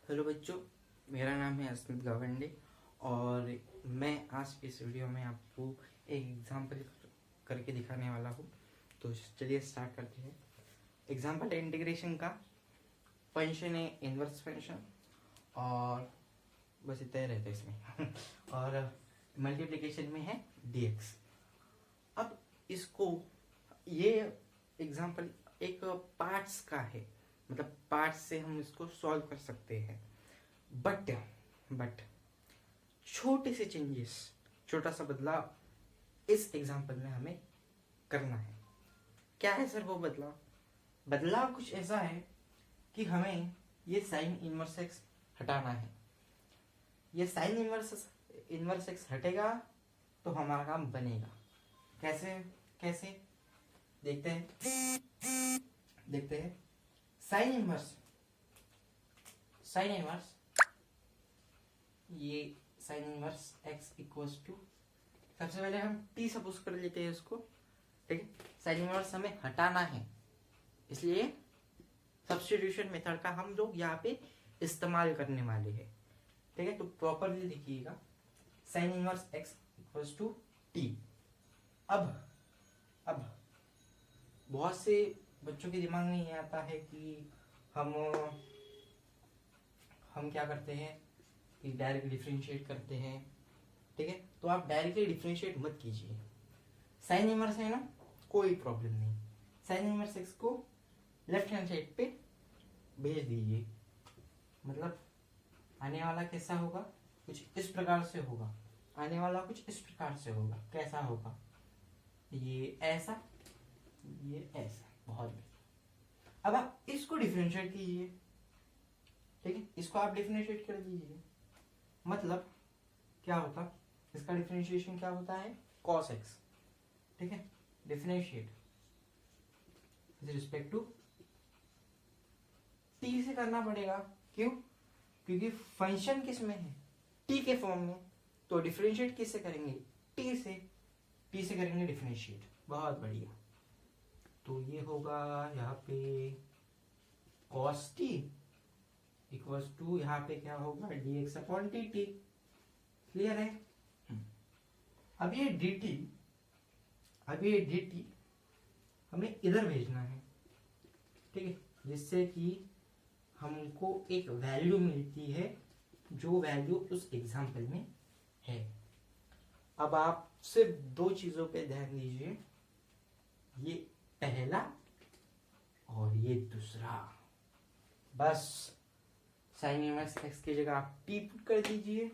Hello बच्चों, मेरा नाम है अस्मित गावंडे और मैं आज इस वीडियो में आपको एक एग्जाम्पल करके दिखाने वाला हूँ। तो चलिए स्टार्ट करते हैं। एग्जाम्पल है इंटीग्रेशन का। फंक्शन है इनवर्स फंक्शन और बस इतना ही रहता है इसमें और मल्टीप्लिकेशन में है dx। अब इसको ये एग्जाम्पल एक पार्ट्स का है, मतलब पार्ट्स से हम इसको सॉल्व कर सकते हैं। बट छोटे से चेंजेस, छोटा सा बदलाव इस एग्जाम्पल में हमें करना है। क्या है सर वो बदलाव कुछ ऐसा है कि हमें ये साइन इनवर्स एक्स हटाना है। ये साइन इनवर्स एक्स हटेगा तो हमारा काम बनेगा। कैसे देखते हैं। साइन इनवर्स ये sine inverse x equals to, सबसे पहले हम टी सपोज कर लेते हैं उसको। ठीक है, साइन इनवर्स हमें हटाना है, इसलिए सब्स्टिट्यूशन मेथड का हम लोग यहाँ पे इस्तेमाल करने वाले हैं। ठीक है, तो प्रॉपरली देखिएगा। Sine inverse x equals to t. अब बहुत से बच्चों के दिमाग में ये आता है कि हम क्या करते हैं कि डायरेक्ट डिफरेंशिएट करते हैं। ठीक है, तो आप डायरेक्टली डिफरेंशिएट मत कीजिए। साइन इनवर्स है ना, कोई प्रॉब्लम नहीं। साइन इनवर्स एक्स को लेफ्ट हैंड साइड पे भेज दीजिए। मतलब आने वाला कैसा होगा, कुछ इस प्रकार से होगा। कैसा होगा, ये ऐसा, ये ऐसा। बहुत बढ़िया। अब आप इसको डिफरेंशिएट कीजिए। ठीक है, इसको आप डिफरेंशिएट कर दीजिए। मतलब क्या होता, इसका डिफरेंशिएशन क्या होता है, cos x। ठीक है, differentiate with respect to t से करना पड़ेगा। क्यों? क्योंकि फंक्शन किस में है, t के फॉर्म में। तो डिफरेंशिएट किससे करेंगे, t से करेंगे डिफरेंशिएट। बहुत बढ़िया। तो ये होगा यहाँ पे cos t इक्वल्स टू, यहाँ पे क्या होगा, dx अपॉन dt। क्लियर है? अब ये dt हमें इधर भेजना है। ठीक है, जिससे कि हमको एक वैल्यू मिलती है, जो वैल्यू उस एग्जाम्पल में है। अब आप सिर्फ दो चीजों पे ध्यान दीजिए, ये पहला और ये दूसरा। बस साइन इनवर्स एक्स की जगह आप t पुट कर दीजिए,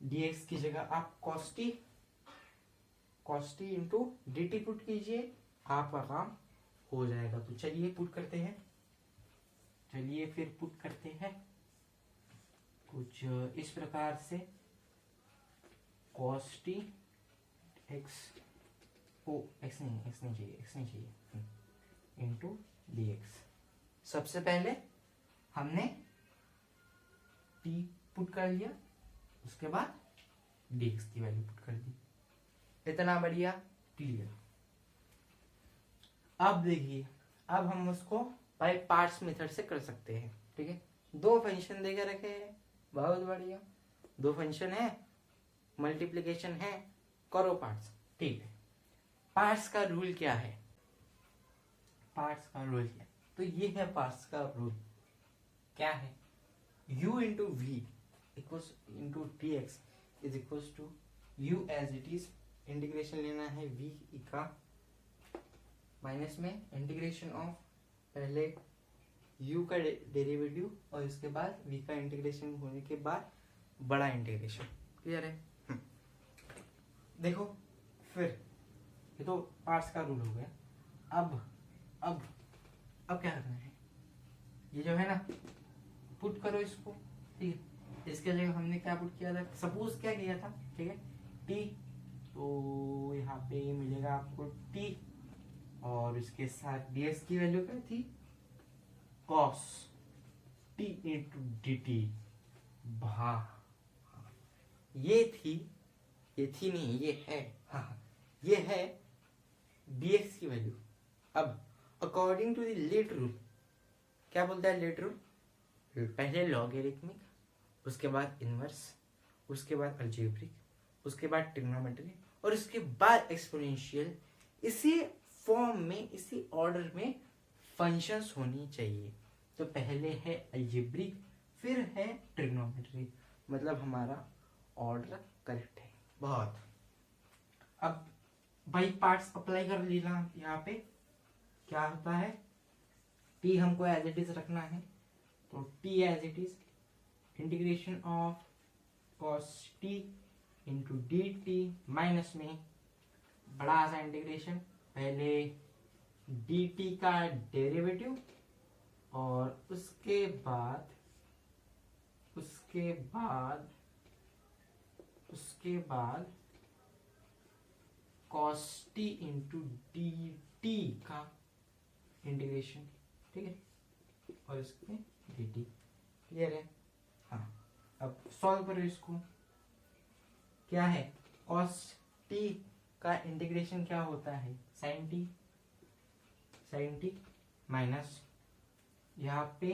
dx की जगह आप cos t into dt put कीजिए, आपका काम हो जाएगा। तो चलिए पुट करते हैं। कुछ इस प्रकार से cos t x नहीं चाहिए इंटू dx। सबसे पहले हमने t पुट कर लिया, उसके बाद dx की वैल्यू पुट कर दी। इतना बढ़िया, क्लियर। अब देखिए, अब हम उसको बाय पार्ट्स मेथड से कर सकते हैं। ठीक है, दो फंक्शन देके रखे हैं, बहुत बढ़िया। दो फंक्शन है, मल्टीप्लिकेशन है, करो पार्ट्स। ठीक है, पार्ट्स का रूल क्या है, तो ये है पार्ट्स का रूल। क्या है, u into v equals into d x is equals to u as it is. Integration लेना है v का, माइनस में इंटीग्रेशन ऑफ पहले u का डेरिवेटिव और इसके बाद v का इंटीग्रेशन होने के बाद बड़ा इंटीग्रेशन। क्लियर है? देखो फिर, ये तो पार्ट्स का रूल हो गया। अब क्या करना है, ये जो है ना, पुट करो इसको। ठीक है, इसके जगह हमने क्या पुट किया था, सपोज क्या किया था। ठीक है, t, तो यहाँ पे मिलेगा आपको t और इसके साथ dx की वैल्यू क्या थी, cos t इंटू dt। ये थी नहीं, ये है। ये है dx की वैल्यू। अब according to the late rule, क्या बोलता है लेट रूल, पहले लॉगरिथमिक, उसके बाद इनवर्स, उसके बाद अलजेब्रिक, उसके बाद ट्रिग्नोमेट्री और उसके बाद एक्सपोनेंशियल। इसी फॉर्म में, इसी ऑर्डर में फंक्शंस होनी चाहिए। तो पहले है अलजेब्रिक, फिर है ट्रिग्नोमेट्री, मतलब हमारा ऑर्डर करेक्ट है। बहुत। अब बाई पार्ट्स अप्लाई कर लेना। यहाँ पे क्या होता है, टी हमको एज इट इज रखना है, तो t as it is integration of cos t into d t minus में बड़ा सा इंटीग्रेशन, पहले डी टी का डेरिवेटिव और उसके बाद cos t into d T का इंटीग्रेशन, ठीक है, और इसके डी टी। क्लियर है? हाँ, अब सॉल्व करो इसको। क्या है, cos t का इंटीग्रेशन क्या होता है, sin t माइनस यहाँ पे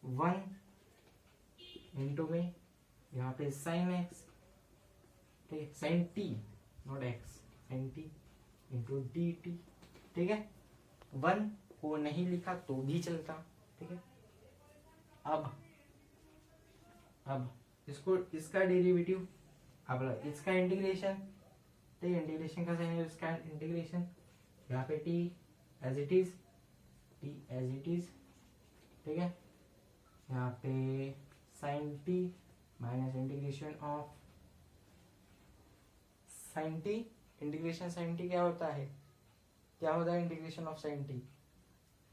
1 इंटू में यहाँ पे sin x, ठीक है, sin t not x, sin t into d T, ठीक है। 1 को नहीं लिखा तो भी चलता, ठीक है। अब इसको, इसका डेरिवेटिव, अब इसका इंटीग्रेशन, ठीक है, इंटीग्रेशन का साइन है, इसका इंटीग्रेशन, यहाँ पे t एज इट इज, ठीक है, यहाँ पे sin t minus integration of sin t, integration sin t क्या होता है, integration of sin t?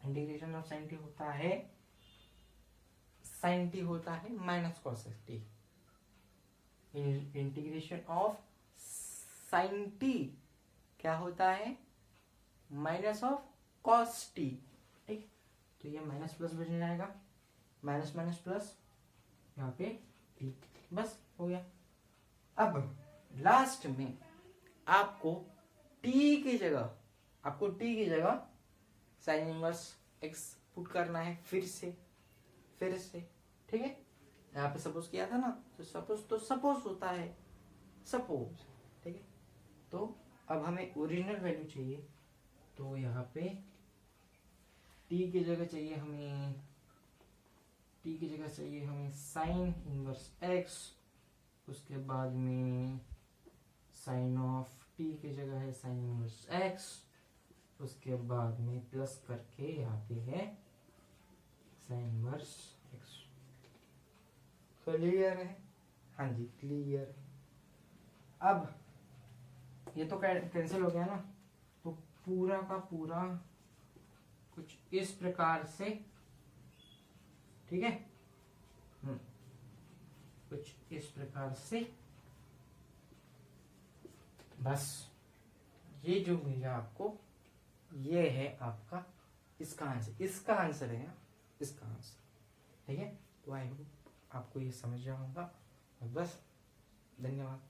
Integration of sin t होता है, sin t होता है minus cos t। Integration of sin t क्या होता है, माइनस ऑफ cos t, ठीक। तो ये माइनस प्लस बन जाएगा, माइनस माइनस प्लस, यहाँ पे t, बस हो गया। अब लास्ट में आपको t की जगह साइन इनवर्स x पुट करना है, फिर से, ठीक है। यहाँ पे सपोज किया था ना, तो सपोज होता है, सपोज, ठीक है। तो अब हमें ओरिजिनल वैल्यू चाहिए, तो यहाँ पे t की जगह चाहिए हमें साइन इनवर्स x, उसके बाद में साइन ऑफ t की जगह है साइन इनवर्स x, उसके बाद में प्लस करके यहाँ पे है साइन इनवर्स x। क्लियर है? हाँ जी, क्लियर है। अब ये तो कैंसिल हो गया ना, तो पूरा का पूरा कुछ इस प्रकार से, ठीक है, कुछ इस प्रकार से, बस ये जो मिला आपको, ये है आपका इसका आंसर है, इसका आंसर, ठीक है। तो आई होप आपको ये समझ रहा होगा, बस, धन्यवाद।